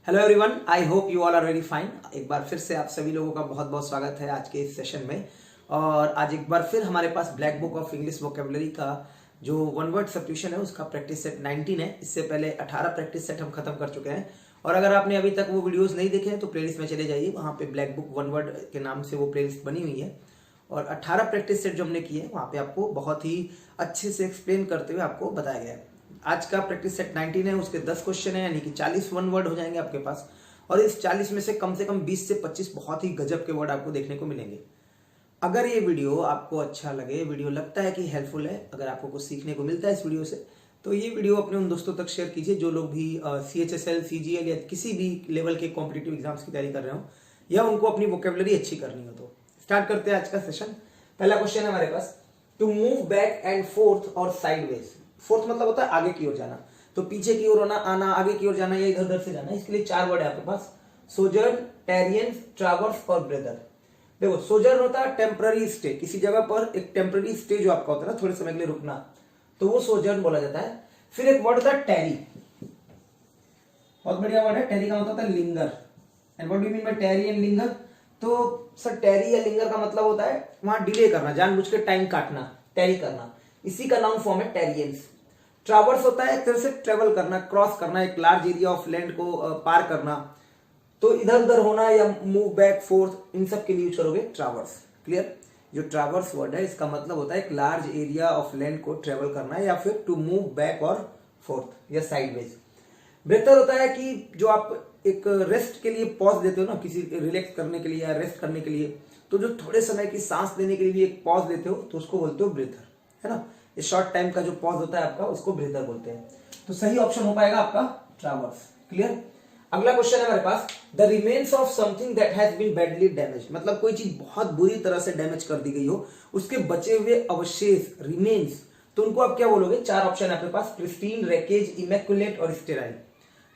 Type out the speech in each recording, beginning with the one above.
Hello everyone, I hope you all are very fine. एक बार फिर से आप सभी लोगों का बहुत बहुत स्वागत है आज के इस सेशन में। और आज एक बार फिर हमारे पास black book of English vocabulary का जो वन वर्ड सब्स्टिट्यूशन है उसका प्रैक्टिस सेट 19 है। इससे पहले 18 प्रैक्टिस सेट हम खत्म कर चुके हैं। और अगर आपने अभी तक वो वीडियोस नहीं देखे हैं तो प्लेलिस्ट में चले जाइए, वहाँ पे ब्लैक बुक वन वर्ड के नाम से वो प्लेलिस्ट बनी हुई है। और 18 प्रैक्टिस सेट जो हमने किए हैं वहाँ पे आपको बहुत ही अच्छे से एक्सप्लेन करते हुए आपको बताया गया है। आज का प्रैक्टिस सेट 19 है, उसके 10 क्वेश्चन है, यानी कि 40 वन वर्ड हो जाएंगे आपके पास। और इस 40 में से कम 20 से 25 बहुत ही गजब के वर्ड आपको देखने को मिलेंगे। अगर ये वीडियो आपको अच्छा लगे, वीडियो लगता है कि हेल्पफुल है, अगर आपको कुछ सीखने को मिलता है इस वीडियो से, तो ये वीडियो अपने उन दोस्तों तक शेयर कीजिए जो लोग भी CHSL, CGL या किसी भी लेवल के कॉम्पिटिटिव एग्जाम्स की तैयारी कर रहे हो या उनको अपनी वोकेबलरी अच्छी करनी हो। तो स्टार्ट करते हैं आज का सेशन। पहला क्वेश्चन है हमारे पास, to move back and forth और साइडवेज। फोर्थ मतलब होता है आगे की ओर जाना, तो पीछे की ओर होना, आना, आगे की ओर जाना या इधर उधर से जाना। इसके लिए 4 वर्ड है आपके पास, सोजर्न, टेरियंस, ट्रैवर्स और ब्रेदर। देखो, सोजर्न होता है टेम्पररी स्टे, किसी जगह पर एक टेम्पररी स्टे जो आपका होता है ना, थोड़े समय के लिए रुकना, तो वो सोजर्न बोला जाता है। फिर एक वर्ड होता है टेरी, बहुत बढ़िया वर्ड है। टेरी का मतलब होता है linger. And what do you mean by tarry and linger? तो सर टेरी या लिंगर का मतलब होता है वहां डिले करना, जानबूझ के टाइम काटना, टेरी करना, इसी का नाउन फॉर्म है टेरियंस। ट्रैवर्स होता है एक तरह से ट्रेवल करना, क्रॉस करना, एक लार्ज एरिया ऑफ लैंड को पार करना, तो इधर उधर होना या मूव बैक फोर्थ, इन सब के लिए यूज करोगे ट्रैवर्स। क्लियर? जो ट्रैवर्स वर्ड है इसका मतलब होता है एक लार्ज एरिया ऑफ लैंड को ट्रेवल करना या फिर टू मूव बैक और फोर्थ या साइडवेज। बेहतर होता है कि जो आप एक रेस्ट के लिए पॉज देते हो ना, किसी रिलैक्स करने के लिए या रेस्ट करने के लिए, तो जो थोड़े समय की सांस लेने के लिए भी एक पॉज देते हो तो उसको बोलते हो ब्रीथर, है ना। ये शॉर्ट टाइम का जो पॉज होता है आपका, उसको ब्रीथर बोलते हैं। तो सही ऑप्शन हो पाएगा आपका ट्रैवर्स। क्लियर? अगला क्वेश्चन है हमारे पास, the remains of something that has been badly damage. मतलब कोई चीज बहुत बुरी तरह से डैमेज कर दी गई हो, उसके बचे हुए अवशेष, रिमेन्स, तो उनको आप क्या बोलोगे? 4 ऑप्शन है आपके पास, प्रिस्टीन, रैकेज, इमैक्युलेट और स्टेराइल।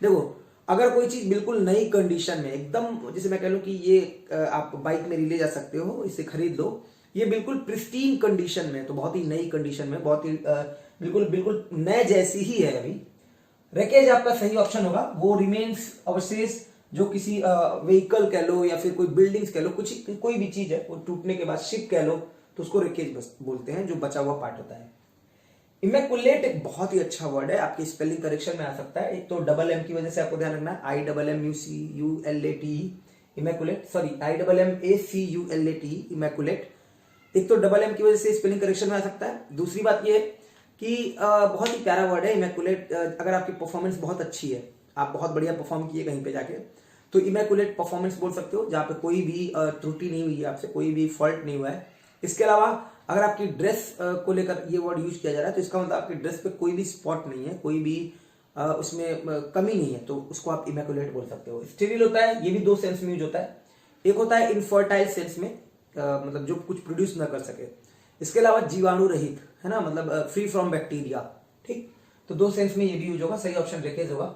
देखो, अगर कोई चीज बिल्कुल नई कंडीशन में, एकदम जैसे मैं कह लूं कि ये आप बाइक में ले जा सकते हो, इसे खरीद लो, ये बिल्कुल प्रिस्टीन कंडीशन में, तो बहुत ही नई कंडीशन में, बहुत ही बिल्कुल बिल्कुल नए जैसी ही है अभी। रैकेज आपका सही ऑप्शन होगा। वो रिमेन्स, अवशेष जो किसी व्हीकल कह लो या फिर कोई बिल्डिंग्स कह लो, कुछ कोई भी चीज है वो टूटने के बाद, शिप कह लो, तो उसको रैकेज बोलते हैं, जो बचा हुआ पार्ट होता है। इमैक्युलेट एक बहुत ही अच्छा वर्ड है, आपके स्पेलिंग करेक्शन में आ सकता है। एक तो डबल एम की वजह से आपको ध्यान रखना है, IMMACULATE, immaculate, sorry IMMACULATE, immaculate. एक तो डबल एम की वजह से स्पेलिंग करेक्शन में आ सकता है। दूसरी बात यह है कि बहुत ही प्यारा वर्ड है इमैक्युलेट। अगर आपकी परफॉर्मेंस बहुत अच्छी है, आप बहुत बढ़िया परफॉर्म किए कहीं पे जाके, तो इमैक्युलेट परफॉर्मेंस बोल सकते हो, जहां पे कोई भी त्रुटि नहीं हुई है, आपसे कोई भी फॉल्ट नहीं हुआ है। इसके अलावा अगर आपकी ड्रेस को लेकर ये वर्ड यूज किया जा रहा है, तो इसका मतलब आपकी ड्रेस पे कोई भी स्पॉट नहीं है, कोई भी उसमें कमी नहीं है, तो उसको आप इमैक्युलेट बोल सकते हो। स्टेरिल होता है, ये भी 2 सेंस में यूज होता है। एक होता है इनफर्टाइल सेंस में, मतलब जो कुछ प्रोड्यूस ना कर सके। इसके अलावा जीवाणु रहित, है ना, मतलब फ्री फ्रॉम बैक्टीरिया। ठीक, तो 2 सेंस में ये भी यूज होगा। सही ऑप्शन रैकेज होगा।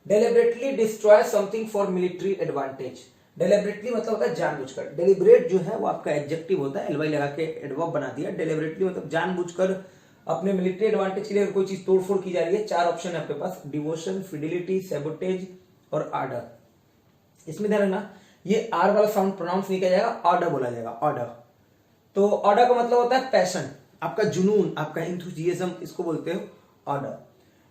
Deliberately destroy something for military advantage. Deliberately मतलब होता है जानबूझकर। डेलिबरेट जो है वो आपका एडजेक्टिव होता है, LY लगा के एडवर्ब बना दिया। डेलिबरेटली मतलब जानबूझकर अपने मिलिट्री एडवांटेज के लिए कोई चीज तोड़फोड़ की जा रही है। 4 ऑप्शन है आपके पास, डिवोशन, फिडिलिटी, सैबोटेज और आर्डर। इसमें ध्यान रखना, ये आर वाला साउंड प्रोनाउंस नहीं किया जाएगा, ऑर्डर बोला जाएगा, ऑर्डर। तो ऑर्डर का मतलब होता है पैशन, आपका जुनून, आपका इंथुजियाज्म, इसको बोलते हो ऑर्डर।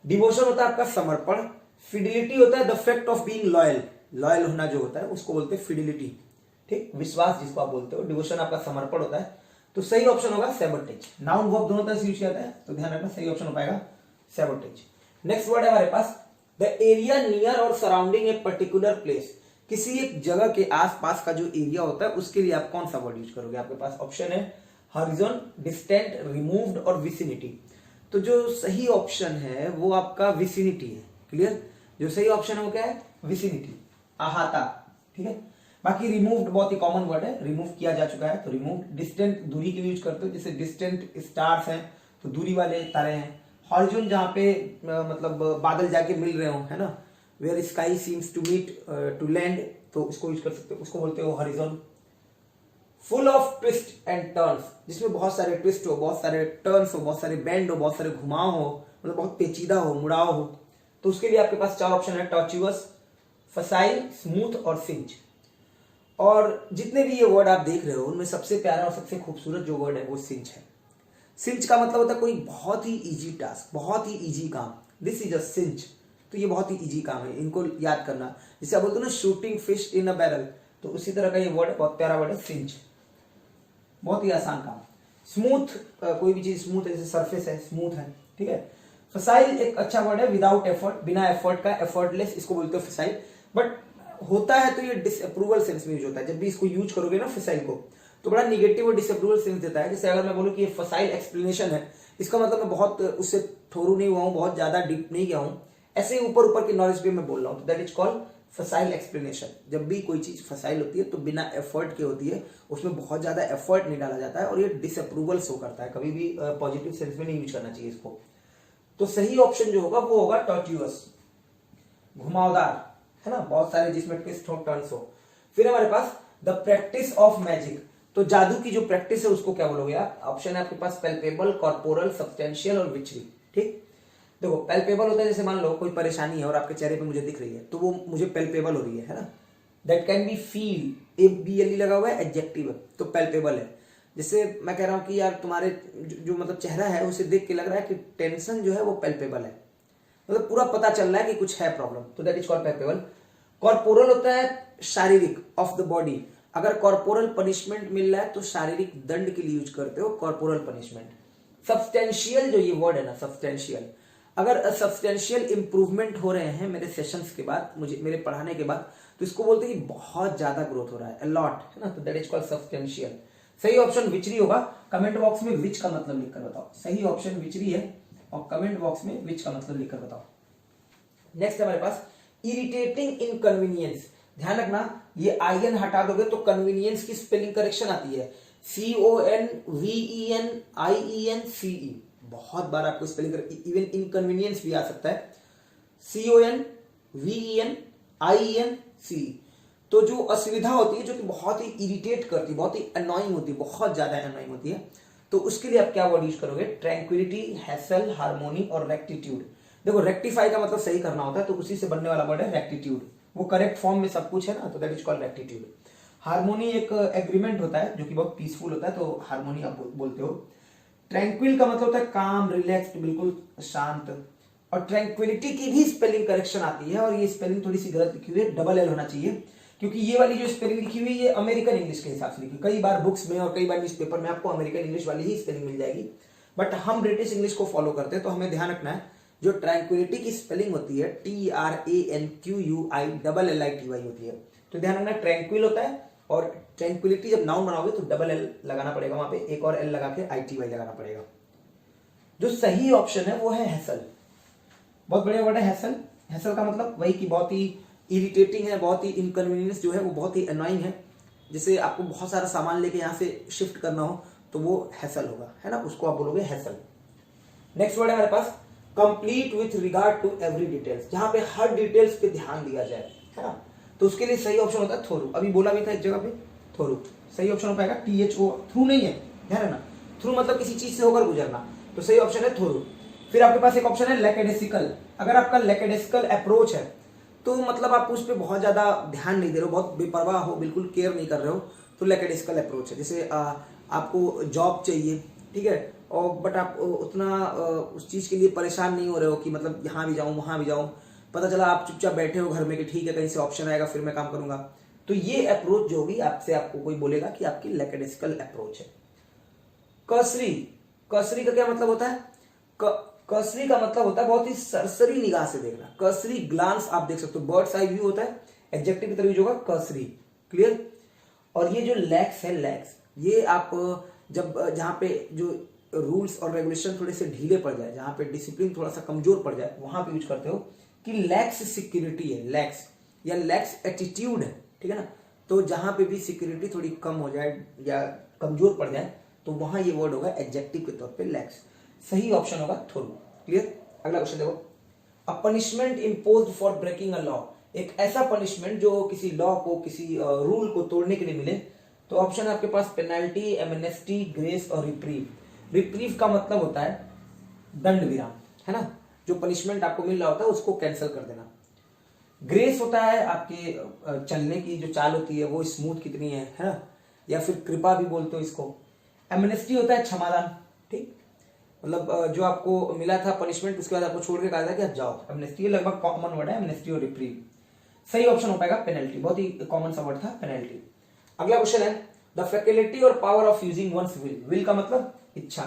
डिवोशन होता है आपका समर्पण। फिडिलिटी होता है the fact of being loyal, loyal होना जो होता है उसको बोलते हैं फिडिलिटी। ठीक, विश्वास जिसको आप बोलते हो। डिवोशन आपका समर्पण होता है। तो सही ऑप्शन होगा सैबोटेज। नाउन वर्ब दोनों तरह से यूज किया जाता है, तो ध्यान रखना सही ऑप्शन हो पाएगा सैबोटेज। नेक्स्ट वर्ड है हमारे पास, द एरिया नियर और सराउंडिंग ए पर्टिकुलर प्लेस। किसी एक जगह के आसपास का जो एरिया होता है उसके लिए आप कौन सा वर्ड यूज करोगे? आपके पास ऑप्शन है हॉरिजॉन, डिस्टेंट, रिमूव्ड और विसिनिटी। तो जो सही ऑप्शन है वो आपका विसिनिटी है। क्लियर? जो सही ऑप्शन है वो क्या है? विसिनिटी, अहाता। ठीक है, बाकी रिमूव्ड बहुत ही कॉमन वर्ड है, रिमूव किया जा चुका है, तो रिमूव्ड। डिस्टेंट दूरी के लिए यूज करते हो, जैसे डिस्टेंट स्टार्स हैं तो दूरी वाले तारे हैं। हॉरिजॉन जहां पे मतलब बादल जाके मिल रहे हो, है ना, where sky seems to meet to land, तो उसको यूज कर सकते हो, उसको बोलते हो horizon. Full of twist and turns, जिसमें बहुत सारे ट्विस्ट हो, बहुत सारे टर्न्स हो, बहुत सारे बेंड हो, बहुत सारे घुमाव हो, मतलब बहुत पेचीदा हो, मुड़ाव हो, तो उसके लिए आपके पास 4 ऑप्शन है, टॉर्चुअस, फसाइल, स्मूथ और सिंच। और जितने भी ये वर्ड आप देख रहे हो उनमें सबसे प्यारा और सबसे खूबसूरत जो वर्ड है वो सिंच है। सिंच का मतलब होता है कोई बहुत ही इजी टास्क, बहुत ही इजी काम। दिस इज अ सिंच, तो ये बहुत ही इजी काम है, इनको याद करना। जैसे आप बोलते हो ना shooting fish in a barrel, तो उसी तरह का ये वर्ड बहुत प्यारा वर्ड है सिंच, बहुत ही आसान काम। स्मूथ, कोई भी चीज स्मूथ है, जैसे सरफेस है स्मूथ है, ठीक है। फसाइल एक अच्छा वर्ड है, विदाउट एफर्ट, बिना एफर्ट का, एफर्टलेस, इसको बोलते हो फसाइल। बट होता है तो ये डिसअप्रूवल सेंस में यूज होता है। जब भी इसको यूज करोगे ना फसाइल को, तो बड़ा निगेटिव और डिसअप्रूवल सेंस देता है। जैसे अगर मैं बोलूं कि ये फसाइल एक्सप्लेनेशन है, इसका मतलब मैं बहुत उससे थोरू नहीं हुआ हूं, बहुत ज्यादा डीप नहीं गया हूं, ऐसे ऊपर ऊपर की नॉलेज पे मैं बोल रहा हूं, तो दैट इज कॉल्ड फसाइल एक्सप्लेनेशन। जब भी कोई चीज फसाइल होती है तो बिना एफर्ट के होती है, उसमें बहुत ज्यादा एफर्ट नहीं डाला जाता है, और ये डिसअप्रूवल शो करता है। कभी भी पॉजिटिव सेंस में नहीं यूज करना चाहिए इसको। तो सही ऑप्शन जो होगा वो होगा टॉर्ट्यूअस, घुमावदार, है ना, बहुत सारे जिसमें ट्विस्ट हो, टर्न्स हो। फिर हमारे पास द प्रैक्टिस ऑफ मैजिक, तो जादू की जो प्रैक्टिस है उसको क्या बोलोगे आप? ऑप्शन है आपके पास पैल्पेबल, कॉर्पोरल, सब्सटेंशियल और विचरी। ठीक, देखो पैल्पेबल होता है, जैसे मान लो कोई परेशानी है और आपके चेहरे पे मुझे दिख रही है, तो वो मुझे पैल्पेबल हो रही है ना। That can be feel, ABLE लगा हुआ है, एडजेक्टिव, तो पैल्पेबल है। जैसे मैं कह रहा हूं कि यार तुम्हारे जो मतलब चेहरा है उसे देख के लग रहा है कि टेंशन जो है वो पैल्पेबल है, मतलब पूरा पता चल रहा है कि कुछ है प्रॉब्लम, तो that is called palpable. Corporal होता है शारीरिक, ऑफ द बॉडी। अगर कॉर्पोरल पनिशमेंट मिल रहा है तो शारीरिक दंड के लिए यूज करते हो कॉर्पोरल पनिशमेंट। सब्सटेंशियल जो ये वर्ड है ना, सब्सटेंशियल, अगर सब्सटेंशियल इंप्रूवमेंट हो रहे हैं मेरे सेशंस के बाद, मुझे मेरे पढ़ाने के बाद, तो इसको बोलते हैं कि बहुत ज्यादा ग्रोथ हो रहा है, अलॉट, है ना, तो दैट इज कॉल्ड सब्सटेंशियल। सही ऑप्शन विचरी होगा। कमेंट बॉक्स में विच का मतलब लिखकर बताओ। सही ऑप्शन विचरी है, और कमेंट बॉक्स में विच का मतलब लिखकर बताओ। नेक्स्ट हमारे पास इरिटेटिंग इनकन्वीनियंस। ध्यान रखना, ये IN हटा दोगे तो कन्वीनियंस की स्पेलिंग करेक्शन आती है, CONVENIENCE। बहुत बार आपको स्पेलिंग, इवन इनकन्वीनियंस भी आ सकता है, CONVENIENCE। तो जो असुविधा होती है, जो कि बहुत ही इरिटेट करती है, बहुत ही अनोइंग होती है, बहुत ज्यादा अनोइंग होती है, तो उसके लिए आप क्या वर्ड यूज करोगे? ट्रैंक्विलिटी, हैसल, हार्मोनी और रेक्टिट्यूड। देखो रेक्टिफाई का मतलब सही करना होता है, तो उसी से बनने वाला वर्ड है रेक्टिट्यूड। वो करेक्ट फॉर्म में सब कुछ है ना, तो that is called rectitude. Harmony एक एग्रीमेंट होता है जो कि बहुत पीसफुल होता है, तो हार्मोनी आप बोलते हो। ट्रैंक्विल का मतलब होता है काम, रिलैक्स्ड, बिल्कुल शांत। और ट्रैंक्विलिटी की भी स्पेलिंग करेक्शन आती है, और ये स्पेलिंग थोड़ी सी गलत लिखी हुई है, डबल L होना चाहिए, क्योंकि ये वाली जो स्पेलिंग लिखी हुई है ये अमेरिकन इंग्लिश के हिसाब से लिखी। कई बार बुक्स में और कई बार न्यूज़पेपर में आपको अमेरिकन इंग्लिश वाली ही स्पेलिंग मिल जाएगी, बट हम ब्रिटिश इंग्लिश को फॉलो करते हैं, तो हमें ध्यान रखना है जो ट्रैंक्विलिटी की स्पेलिंग होती है TRANQUILLITY होती है, तो ध्यान रखना ट्रैंक्विल होता है, और ट्रैंक्विलिटी जब नाउन बनाओगे तो डबल L लगाना पड़ेगा, वहां पे एक और L लगा के ITY लगाना पड़ेगा। जो सही ऑप्शन है वो है हैसल। बहुत बढ़िया वर्ड है हैसल। हैसल का मतलब वही कि बहुत ही इरिटेटिंग है, बहुत ही इनकन्वीनियंस जो है वो बहुत ही अनोइंग है। जैसे आपको बहुत सारा सामान लेके यहाँ से शिफ्ट करना हो तो वो हैसल होगा, है ना, उसको आप बोलोगे हैसल। नेक्स्ट वर्ड है हमारे पास complete with regard to every details, जहां पे हर डिटेल्स पे ध्यान दिया जाए, है ना, तो उसके लिए सही ऑप्शन होता है थोरू। अभी बोला भी था एक जगह पे थोरू, सही ऑप्शन हो पाएगा THO। थ्रू नहीं है, ध्यान रखना, थ्रू मतलब किसी चीज से होकर गुजरना, तो सही ऑप्शन है थोरू। फिर आपके पास एक ऑप्शन है लैकेडेसिकल। अगर आपका लैकेडेसिकल अप्रोच है तो मतलब आप उस पर बहुत ज्यादा ध्यान नहीं दे रहे हो, बहुत बेपरवाह हो, बिल्कुल केयर नहीं कर रहे हो, तो लैकेडेसिकल अप्रोच है। जैसे आपको जॉब चाहिए, ठीक है, और बट आप उतना उस चीज के लिए परेशान नहीं हो रहे हो कि मतलब यहाँ भी जाऊं वहां भी जाऊं, पता चला आप चुपचाप बैठे हो घर में कि ठीक है कहीं से ऑप्शन आएगा फिर मैं काम करूंगा, तो ये अप्रोच जो होगी आपसे, आपको कोई बोलेगा कि आपकी लैकेडेसिकल अप्रोच है। कसरी, कसरी का क्या मतलब होता है? कसरी का मतलब होता है बहुत ही सरसरी निगाह से देखना। कसरी ग्लांस आप देख सकते हो, बर्ड्स आई व्यू होता है, एडजेक्टिव की तरह यूज होगा कसरी। क्लियर? और ये जो लैक्स है, लैक्स, ये आप जब जहां पे जो रूल्स और रेगुलेशन थोड़े से ढीले पड़ जाए, जहां पे डिसिप्लिन थोड़ा सा कमजोर पड़ जाए, वहां पे यूज करते हो कि लैक्स सिक्योरिटी है, लैक्स या लैक्स एटीट्यूड है, ठीक है ना। तो जहां पे भी सिक्योरिटी थोड़ी कम हो जाए या कमजोर पड़ जाए तो वहां ये वर्ड होगा एडजेक्टिव के तौर पे लैक्स। सही ऑप्शन होगा थोरू। क्लियर? अगला क्वेश्चन देखो, a punishment imposed for breaking a law. एक ऐसा पनिशमेंट जो किसी लॉ को, किसी रूल को तोड़ने के लिए मिले, तो ऑप्शन है आपके पास पेनल्टी, एमनेस्टी, ग्रेस और रिप्रीव। रिप्रीव का मतलब होता है दंड विराम, है ना, जो पनिशमेंट आपको मिल रहा होता है उसको कैंसिल कर देना। ग्रेस होता है आपके चलने की जो चाल होती है वो स्मूथ कितनी है ना, या फिर कृपा भी बोलते हो इसको। एमनेस्टी होता है क्षमादान, ठीक, मतलब जो आपको मिला था पनिशमेंट उसके बाद आपको छोड़ के कहा था कि आप जाओ, एमनेस्टी। ये लगभग कॉमन वर्ड है एमनेस्टी और रिप्रीव। सही ऑप्शन हो पाएगा पेनल्टी, बहुत ही कॉमन सा वर्ड था पेनल्टी। अगला क्वेश्चन है द फैकल्टी और power of using one's will. Will का मतलब इच्छा,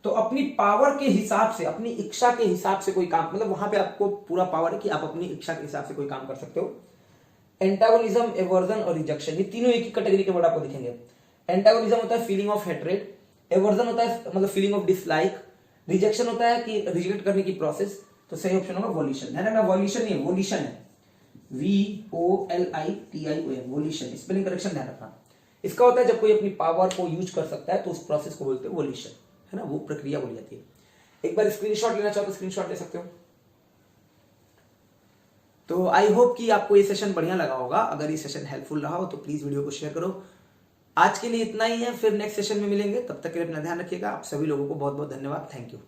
तो अपनी पावर के हिसाब से, अपनी इच्छा के हिसाब से कोई काम, मतलब वहां पे आपको पूरा पावर है कि आप अपनी इच्छा के हिसाब से कोई काम कर सकते हो। एंटागोनिज्म, एवर्जन और रिजेक्शन, ये तीनों एक ही कैटेगरी के वर्ड आपको दिखेंगे। एंटागोनिज्म होता है फीलिंग ऑफ हेट्रेड, एवर्जन होता है मतलब फीलिंग ऑफ डिसलाइक, रिजेक्शन होता है कि रिजेक्ट करने की प्रोसेस। तो सही ऑप्शन होगा वॉल्यूशन, है ना, वॉल्यूशन नहीं है, वॉल्यूशन है, VOLITION, वॉल्यूशन। स्पेलिंग करेक्शन ध्यान रखना। इसका होता है जब कोई अपनी पावर को यूज कर सकता है तो उस प्रोसेस को बोलते हैं वॉल्यूशन, है ना, वो प्रक्रिया बोली जाती है। एक बार स्क्रीनशॉट लेना चाहो तो स्क्रीनशॉट ले सकते हो। तो आई होप कि आपको ये सेशन बढ़िया लगा होगा। अगर ये सेशन हेल्पफुल रहा हो तो प्लीज वीडियो को शेयर करो। आज के लिए इतना ही है, फिर नेक्स्ट सेशन में मिलेंगे, तब तक के लिए अपना ध्यान रखिएगा। आप सभी लोगों को बहुत बहुत धन्यवाद, थैंक यू।